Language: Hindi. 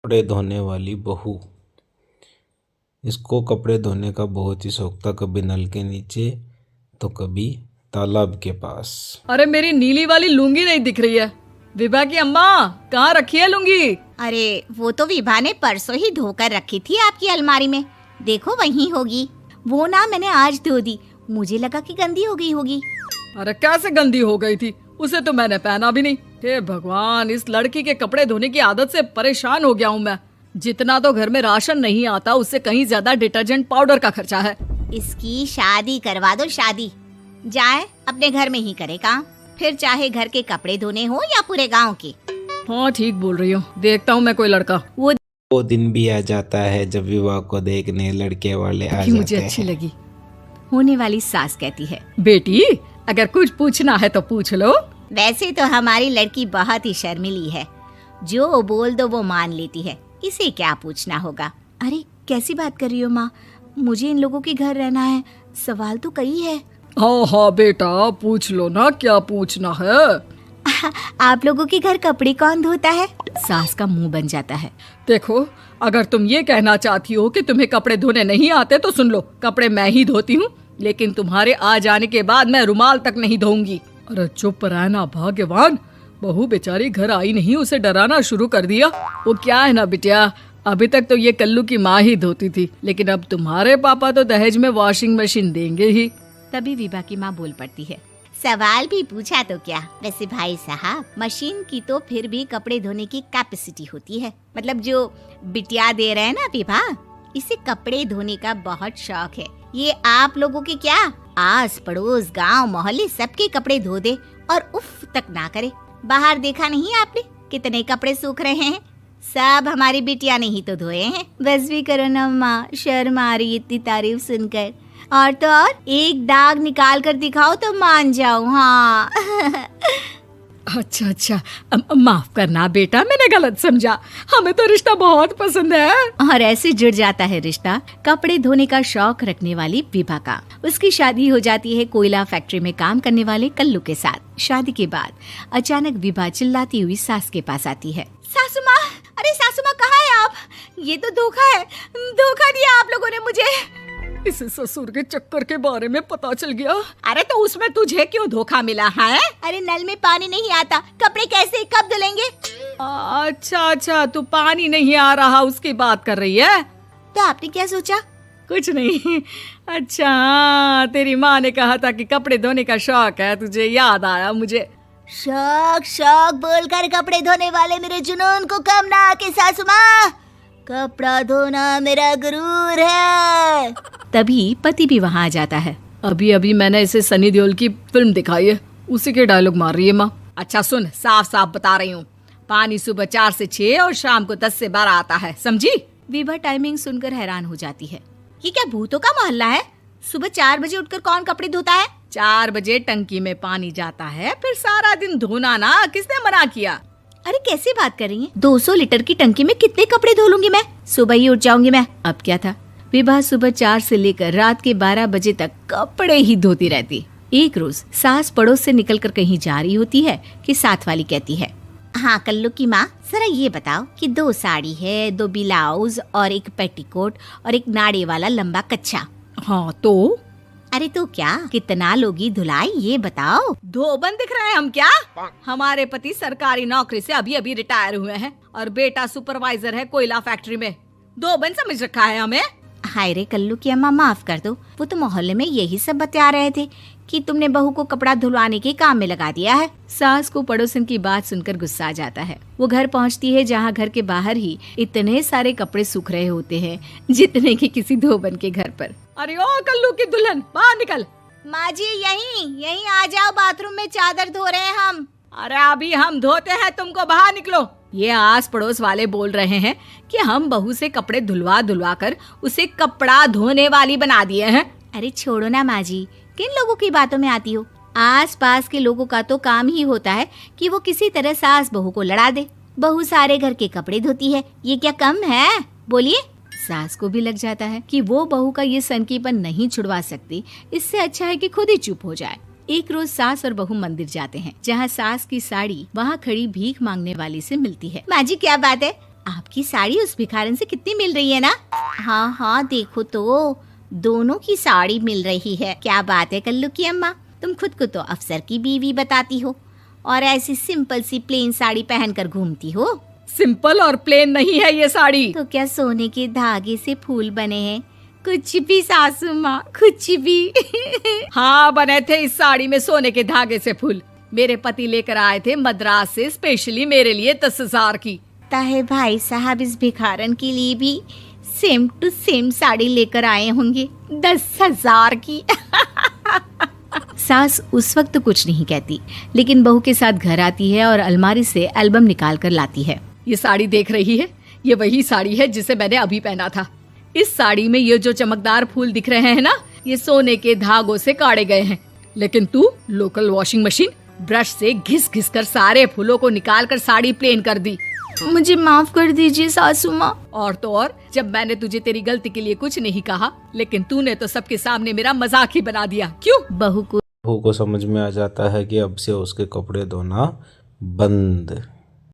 कपड़े धोने वाली बहू। इसको कपड़े धोने का बहुत ही शौक था, कभी नल के नीचे तो कभी तालाब के पास। अरे मेरी नीली वाली लुंगी नहीं दिख रही है। विभा की अम्मा, कहाँ रखी है लुंगी? अरे वो तो विभा ने परसों ही धोकर रखी थी आपकी अलमारी में। देखो वहीं होगी। वो ना मैंने आज धो दी, मुझे लगा कि गंदी हो गई होगी। अरे कैसे गंदी हो गई थी? उसे तो मैंने पहना भी नहीं। हे भगवान, इस लड़की के कपड़े धोने की आदत से परेशान हो गया हूँ मैं। जितना तो घर में राशन नहीं आता, उससे कहीं ज्यादा डिटर्जेंट पाउडर का खर्चा है। इसकी शादी करवा दो, शादी। जाए अपने घर में ही करे काम, फिर चाहे घर के कपड़े धोने हो या पूरे गांव के। हाँ ठीक बोल रही हूँ, देखता हूँ मैं कोई लड़का। वो दिन भी आ जाता है जब विवाह को देखने लड़के वाले आ कि जाते मुझे हैं। अच्छी लगी। होने वाली सास कहती है, बेटी अगर कुछ पूछना है तो पूछ लो। वैसे तो हमारी लड़की बहुत ही शर्मीली है, जो बोल दो वो मान लेती है, इसे क्या पूछना होगा। अरे कैसी बात कर रही हो माँ, मुझे इन लोगों के घर रहना है, सवाल तो कई है। हाँ हाँ बेटा, पूछ लो ना, क्या पूछना है। आप लोगों के घर कपड़े कौन धोता है? सास का मुंह बन जाता है। देखो, अगर तुम ये कहना चाहती हो कि तुम्हें कपड़े धोने नहीं आते तो सुन लो, कपड़े मैं ही धोती हूँ, लेकिन तुम्हारे आ जाने के बाद मैं रुमाल तक नहीं धोऊंगी। अरे चुप रहना भाग्यवान, बहू बेचारी घर आई नहीं, उसे डराना शुरू कर दिया। वो क्या है ना बिटिया, अभी तक तो ये कल्लू की माँ ही धोती थी, लेकिन अब तुम्हारे पापा तो दहेज में वॉशिंग मशीन देंगे ही। तभी विभा की माँ बोल पड़ती है, सवाल भी पूछा तो क्या। वैसे भाई साहब, मशीन की तो फिर भी कपड़े धोने की कैपेसिटी होती है। मतलब जो बिटिया दे रहे हैं ना विभा, इसे कपड़े धोने का बहुत शौक है। ये आप लोगों के क्या, आस पड़ोस गांव मोहल्ले सबके कपड़े धो दे और उफ तक ना करे। बाहर देखा नहीं आपने कितने कपड़े सूख रहे हैं? सब हमारी बिटिया ने ही तो धोए हैं। बस भी करो ना माँ, शर्म आ रही इतनी तारीफ सुनकर। और तो और एक दाग निकाल कर दिखाओ तो मान जाऊं। हाँ अच्छा अच्छा, माफ करना बेटा, मैंने गलत समझा। हमें तो रिश्ता बहुत पसंद है। और ऐसे जुड़ जाता है रिश्ता कपड़े धोने का शौक रखने वाली विभा का। उसकी शादी हो जाती है कोयला फैक्ट्री में काम करने वाले कल्लू के साथ। शादी के बाद अचानक विभा चिल्लाती हुई सास के पास आती है, सासू माँ, अरे सासू माँ कहाँ है आप? ये तो धोखा है, धोखा दिया आप लोगों ने मुझे। इसे ससुर के चक्कर के बारे में पता चल गया। अरे तो उसमें तुझे क्यों धोखा मिला है? अरे नल में पानी नहीं आता, कपड़े कैसे कब धुलेंगे? अच्छा अच्छा, तू पानी नहीं आ रहा उसकी बात कर रही है? तो आपने क्या सोचा? कुछ नहीं। अच्छा हाँ, तेरी माँ ने कहा था कि कपड़े धोने का शौक है तुझे, याद आया मुझे। शौक शौक बोलकर कपड़े धोने वाले मेरे जुनून को कम ना आके सासू माँ, कपड़ा धोना मेरा गुरूर है। तभी पति भी वहाँ आ जाता है। अभी अभी मैंने इसे सनी देओल की फिल्म दिखाई है, उसी के डायलॉग मार रही है माँ। अच्छा सुन, साफ साफ बता रही हूँ, पानी सुबह 4 से 6 और शाम को 10 से 12 आता है, समझी? विभा टाइमिंग सुनकर हैरान हो जाती है। ये क्या भूतों का मोहल्ला है? सुबह 4 बजे उठकर कौन कपड़े धोता है? 4 बजे टंकी में पानी जाता है, फिर सारा दिन धोना ना, किसने मना किया? अरे कैसी बात कर रही हैं? 200 लीटर की टंकी में कितने कपड़े धो लूंगी मैं? सुबह ही उठ जाऊंगी मैं। अब क्या था, विभा सुबह 4 से लेकर रात के 12 बजे तक कपड़े ही धोती रहती। एक रोज सास पड़ोस से निकलकर कहीं जा रही होती है कि साथ वाली कहती है, हाँ कल्लू की माँ, जरा ये बताओ कि 2 साड़ी है, 2 ब्लाउज और एक पेटीकोट और एक नाड़े वाला लंबा कच्छा। हाँ तो? अरे तो क्या, कितना लोगी धुलाई ये बताओ। धोबन दिख रहे हैं हम क्या? हमारे पति सरकारी नौकरी से अभी अभी रिटायर हुए हैं और बेटा सुपरवाइजर है कोयला फैक्ट्री में। धोबन समझ रखा है हमें? हाय रे कल्लू की अम्मा, माफ कर दो, वो तो मोहल्ले में यही सब बता रहे थे कि तुमने बहू को कपड़ा धुलवाने के काम में लगा दिया है। सास को पड़ोसन की बात सुनकर गुस्सा आ जाता है। वो घर पहुंचती है जहां घर के बाहर ही इतने सारे कपड़े सूख रहे होते हैं जितने कि किसी धोबन के घर पर। अरे ओ कल्लू की दुल्हन, बाहर निकल। माँ जी यहीं आ जाओ, बाथरूम में चादर धो रहे हैं हम। अरे अभी हम धोते हैं, तुमको बाहर निकलो। ये आस पड़ोस वाले बोल रहे हैं कि हम बहू से कपड़े धुलवा धुलवा कर उसे कपड़ा धोने वाली बना दिए हैं। अरे छोड़ो ना माँ जी, किन लोगों की बातों में आती हो? आस पास के लोगों का तो काम ही होता है कि वो किसी तरह सास बहू को लड़ा दे। बहू सारे घर के कपड़े धोती है, ये क्या कम है? बोलिए। सास को भी लग जाता है कि वो बहू का ये सनकीपन नहीं छुड़वा सकती, इससे अच्छा है कि खुद ही चुप हो जाए। एक रोज सास और बहू मंदिर जाते हैं, जहाँ सास की साड़ी वहाँ खड़ी भीख मांगने वाली से मिलती है। माँ जी क्या बात है, आपकी साड़ी उस भिखारन से कितनी मिल रही है ना? हाँ हाँ, देखो तो दोनों की साड़ी मिल रही है। क्या बात है कल्लू की अम्मा, तुम खुद को तो अफसर की बीवी बताती हो और ऐसी सिंपल सी प्लेन साड़ी पहनकर घूमती हो। सिंपल और प्लेन नहीं है ये साड़ी। तो क्या सोने के धागे से फूल बने हैं? कुछ भी सासू माँ, कुछ भी। हाँ, बने थे इस साड़ी में सोने के धागे से फूल। मेरे पति लेकर आए थे मद्रास से स्पेशली मेरे लिए 10,000 की। ताहे भाई साहब इस भिखारन के लिए भी सेम टू सेम साड़ी लेकर आए होंगे 10,000 की। सास उस वक्त कुछ नहीं कहती, लेकिन बहू के साथ घर आती है और अलमारी से एल्बम निकाल कर लाती है। ये साड़ी देख रही है, ये वही साड़ी है जिसे मैंने अभी पहना था। इस साड़ी में ये जो चमकदार फूल दिख रहे हैं ना, ये सोने के धागों से काढ़े गए हैं। लेकिन तू लोकल वॉशिंग मशीन ब्रश से घिस घिस कर सारे फूलों को निकाल कर साड़ी प्लेन कर दी। मुझे माफ कर दीजिए सासू माँ। और तो और, जब मैंने तुझे तेरी गलती के लिए कुछ नहीं कहा, लेकिन तूने तो सबके सामने मेरा मजाक ही बना दिया। क्यों? बहू बहू को समझ में आ जाता है कि अब से उसके कपड़े धोना बंद।